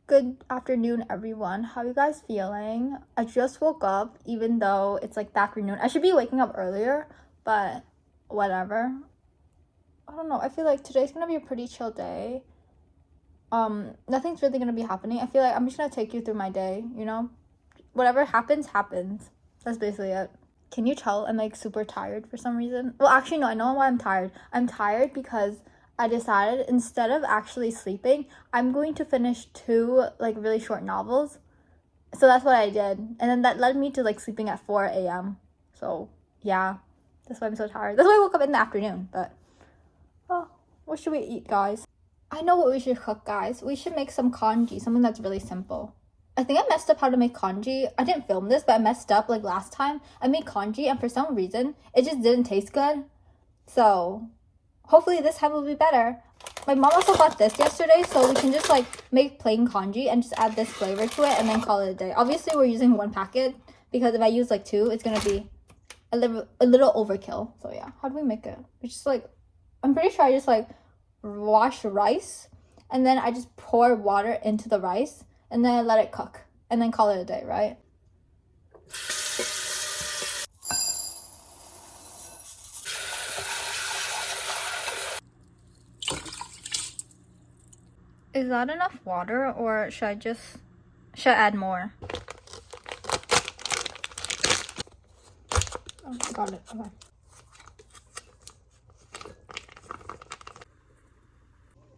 Good afternoon, everyone. How you guys feeling? I just woke up, even though it's like the afternoon. I should be waking up earlier, but whatever. I don't know. I feel like today's gonna be a pretty chill day. Nothing's really gonna be happening. I feel like I'm just gonna take you through my day, you know? Whatever happens, happens. That's basically it. Can you tell I'm like super tired for some reason? Well, actually, no, I know why I'm tired. I'm tired because I decided instead of actually sleeping, I'm going to finish 2 like really short novels. So that's what I did. And then that led me to like sleeping at 4 a.m. So yeah, that's why I'm so tired. That's why I woke up in the afternoon. But oh, what should we eat, guys? I know what we should cook, guys. We should make some congee, something that's really simple. I think I messed up how to make congee. I didn't film this, but I messed up like last time. I made congee and for some reason, it just didn't taste good. So hopefully this time will be better. My mom also got this yesterday, so we can just like make plain congee and just add this flavor to it and then call it a day. Obviously, we're using 1 packet because if I use like 2, it's gonna be a little overkill. So yeah, how do we make it? It's just like, I'm pretty sure I just like wash rice and then I just pour water into the rice and then I let it cook and then call it a day, right? Is that enough water or should I add more? Oh, got it. Okay.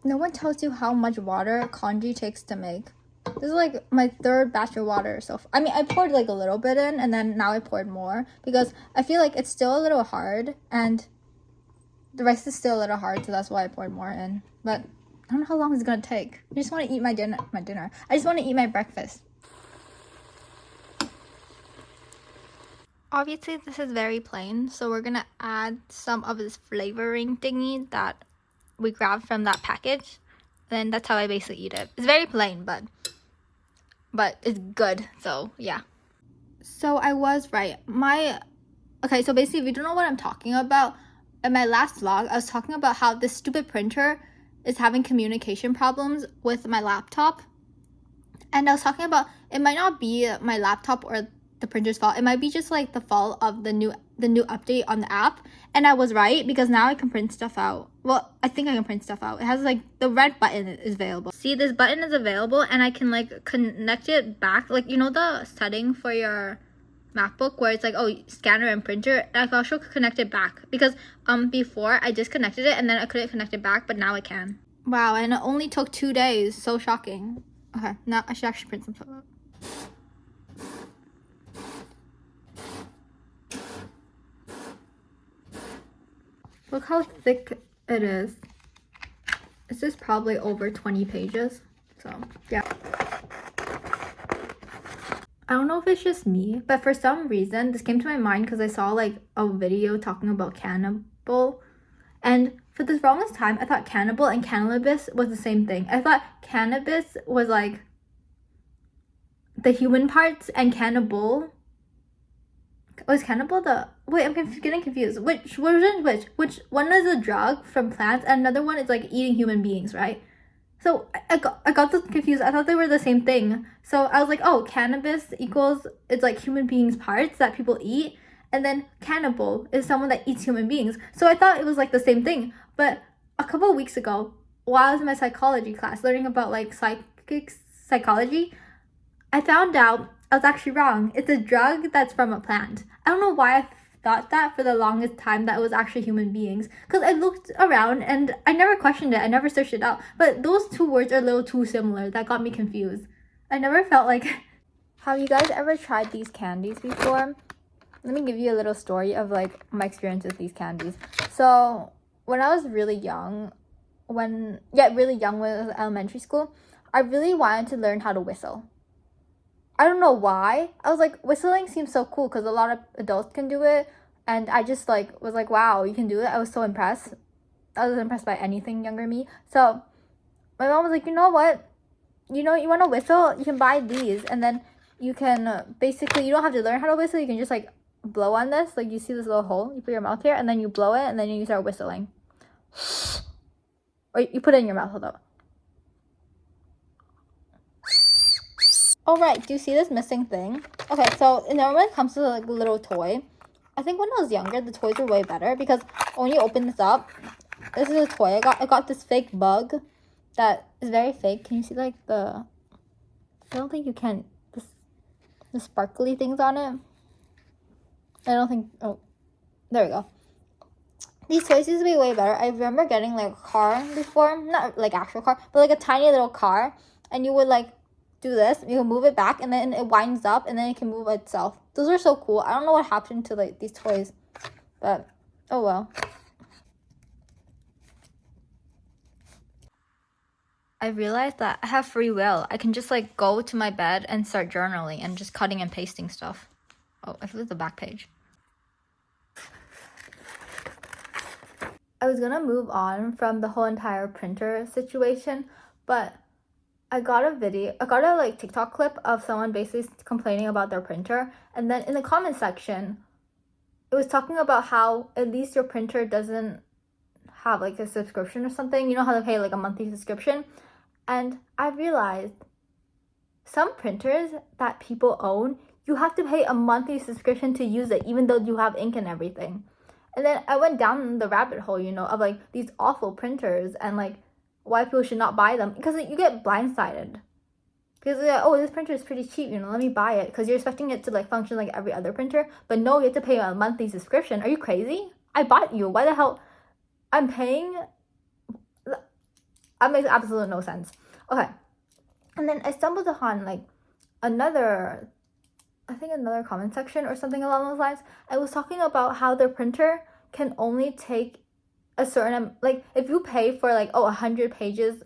No one tells you how much water congee takes to make. This is like my 3rd batch of water. So I mean, I poured like a little bit in and then now I poured more because I feel like it's still a little hard and the rice is still a little hard, so that's why I poured more in. But I don't know how long it's gonna take. I just want to eat my dinner. I just want to eat my breakfast. Obviously, this is very plain, so we're gonna add some of this flavoring thingy that we grabbed from that package. And that's how I basically eat it. It's very plain, but it's good. So yeah. So I was right. Okay, so basically, if you don't know what I'm talking about, in my last vlog, I was talking about how this stupid printer is having communication problems with my laptop. And I was talking about it might not be my laptop or the printer's fault. It might be just like the fault of the new update on the app. And I was right because now I can print stuff out. Well, I think I can print stuff out. It has like the red button is available. See, this button is available and I can like connect it back. Like, you know the setting for your MacBook where it's like, oh, scanner and printer, I can also connect it back because before I disconnected it and then I couldn't connect it back, but now I can. Wow, and it only took 2 days. So shocking. Okay, now I should actually print some stuff out. Look how thick it is. This is probably over 20 pages. So yeah. I don't know if it's just me, but for some reason, this came to my mind because I saw like a video talking about cannibal. And for the longest time, I thought cannibal and cannabis was the same thing. I thought cannabis was like the human parts and cannibal was cannibal the... Wait, I'm getting confused. Which version which one is a drug from plants and another one is like eating human beings, right? So I got this confused. I thought they were the same thing. So I was like, oh, cannabis equals, it's like human beings parts that people eat. And then cannibal is someone that eats human beings. So I thought it was like the same thing. But a couple of weeks ago, while I was in my psychology class learning about like psychology, I found out I was actually wrong. It's a drug that's from a plant. I don't know why I thought that for the longest time that it was actually human beings. Because I looked around and I never questioned it. I never searched it out. But those 2 words are a little too similar. That got me confused. I never felt like... Have you guys ever tried these candies before? Let me give you a little story of like my experience with these candies. So when I was really young, when I was elementary school, I really wanted to learn how to whistle. I don't know why. I was like, whistling seems so cool because a lot of adults can do it. And I just like was like, wow, you can do it. I was so impressed. I was impressed by anything younger me. So my mom was like, you know what? You want to whistle? You can buy these. And then you can basically, you don't have to learn how to whistle. You can just like blow on this. Like you see this little hole. You put your mouth here and then you blow it and then you start whistling. Or you put it in your mouth. Hold up. Oh, right. Do you see this missing thing? Okay, so it normally comes with like a little toy. I think when I was younger, the toys were way better because when you open this up, this is a toy. I got this fake bug that is very fake. Can you see like the... I don't think you can... the sparkly things on it. I don't think... Oh, there we go. These toys used to be way better. I remember getting like a car before. Not like actual car, but like a tiny little car. And you would like do this. You can move it back and then it winds up and then it can move itself. Those are so cool. I don't know what happened to like these toys. But, oh well. I realized that I have free will. I can just like go to my bed and start journaling and just cutting and pasting stuff. Oh, I flipped the back page. I was gonna move on from the whole entire printer situation, but I got a like TikTok clip of someone basically complaining about their printer, and then in the comment section, it was talking about how at least your printer doesn't have like a subscription or something. You know how they pay like a monthly subscription? And I realized some printers that people own, you have to pay a monthly subscription to use it, even though you have ink and everything. And then I went down the rabbit hole, you know, of like these awful printers and like why people should not buy them, because like, you get blindsided. Because like, oh, this printer is pretty cheap, you know, let me buy it, because you're expecting it to like function like every other printer. But no, you have to pay a monthly subscription. Are you crazy? I bought you. Why the hell? I'm paying. That makes absolute no sense. Okay. And then I stumbled upon like another comment section or something along those lines. I was talking about how their printer can only take a certain, like if you pay for like 100 pages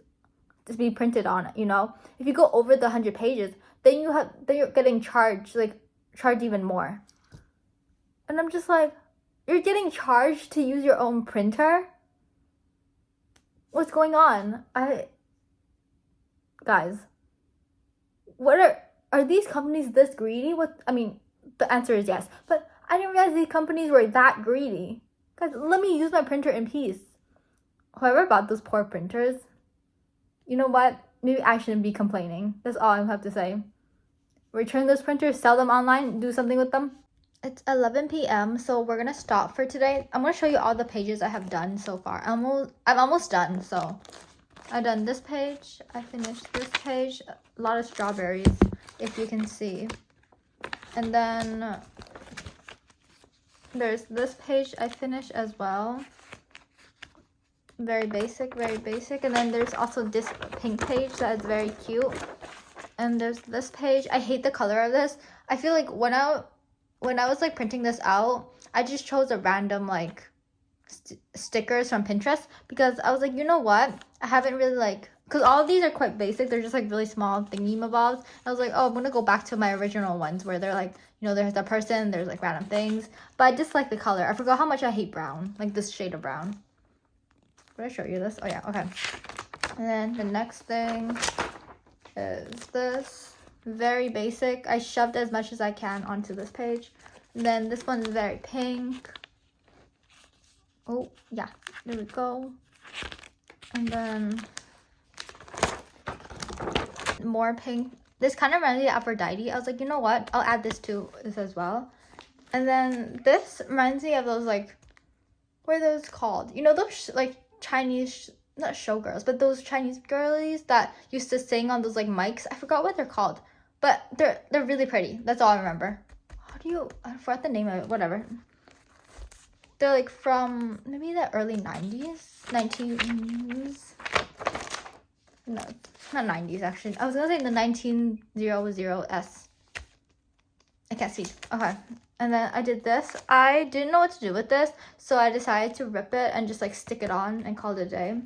to be printed on it, you know, if you go over the 100 pages, then you're getting charged even more. And I'm just like, you're getting charged to use your own printer? What's going on? Guys, what are these companies this greedy? The answer is yes, but I didn't realize these companies were that greedy. Guys, let me use my printer in peace. Whoever bought those poor printers, you know what? Maybe I shouldn't be complaining. That's all I have to say. Return those printers, sell them online, do something with them. It's 11 p.m. so we're gonna stop for today. I'm gonna show you all the pages I have done so far. I'm almost done. So I've done this page, I finished this page, a lot of strawberries, if you can see. And then there's this page I finished as well. Very basic, very basic. And then there's also this pink page that is very cute. And there's this page. I hate the color of this. I feel like when I was like printing this out, I just chose a random like stickers from Pinterest, because I was like, you know what? I haven't really like, because all of these are quite basic. They're just like really small thingy mabobs. I was like, oh, I'm gonna go back to my original ones where they're like, you know, there's a person, there's like random things. But I just like the color. I forgot how much I hate brown, like this shade of brown. Did I show you this? Oh yeah, okay. And then the next thing is this. Very basic. I shoved as much as I can onto this page. And then this one is very pink. Oh, yeah, there we go. And then more pink. This kind of reminds me of Aphrodite. I was like, you know what? I'll add this to this as well. And then this reminds me of those like, what are those called? You know, those like Chinese, not showgirls, but those Chinese girlies that used to sing on those like mics. I forgot what they're called, but they're really pretty. That's all I remember. I forgot the name of it, whatever. They're like from maybe the early 19s. No, not 90s actually. I was gonna say the 1900s. I can't see. Okay. And then I did this. I didn't know what to do with this, so I decided to rip it and just like stick it on and call it a day.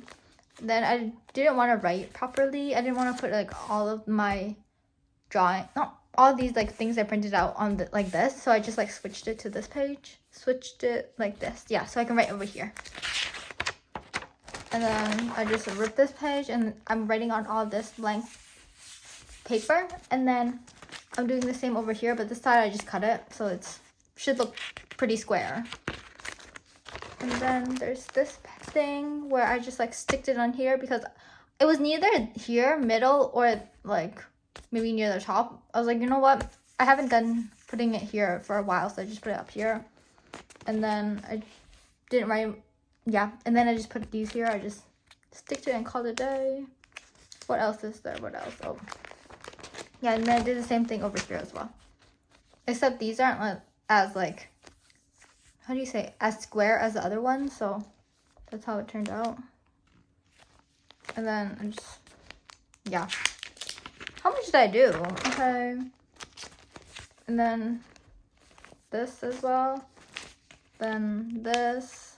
Then I didn't want to write properly. I didn't want to put like all of my drawing, not all these like things I printed out on the, like this. So I just like switched it to this page. Switched it like this. Yeah, so I can write over here. And then I just ripped this page and I'm writing on all this blank paper. And then I'm doing the same over here, but this side I just cut it, so it should look pretty square. And then there's this thing where I just like sticked it on here because it was neither here, middle, or like maybe near the top. I was like, you know what? I haven't done putting it here for a while, so I just put it up here. And then I didn't write, yeah. And then I just put these here. I just stick to it and call it a day. What else is there? What else? Oh, yeah. And then I did the same thing over here as well. Except these aren't as like, how do you say, as square as the other ones. So that's how it turned out. And then I just, yeah. How much did I do? Okay. And then this as well. Then this.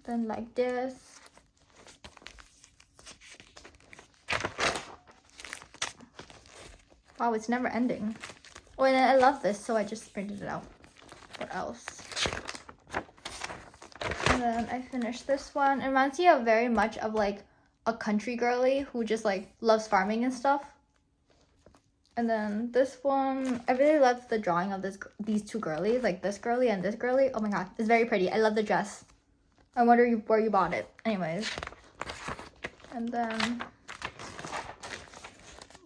Then like this. Wow, it's never ending. Oh, and I love this, so I just printed it out. What else? And then I finished this one. It reminds me of very much of like a country girly who just like loves farming and stuff. And then this one, I really love the drawing of these two girlies, like this girly and this girly. Oh my god, it's very pretty. I love the dress. I wonder where you bought it. Anyways. And then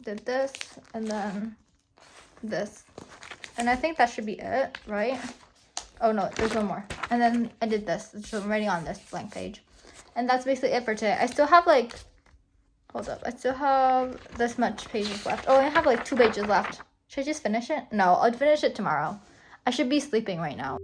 did this, and then this. And I think that should be it, right? Oh no, there's one more. And then I did this, so I'm writing on this blank page. And that's basically it for today. I still have like, hold up, I still have this much pages left. Oh, I have like 2 pages left. Should I just finish it? No, I'll finish it tomorrow. I should be sleeping right now.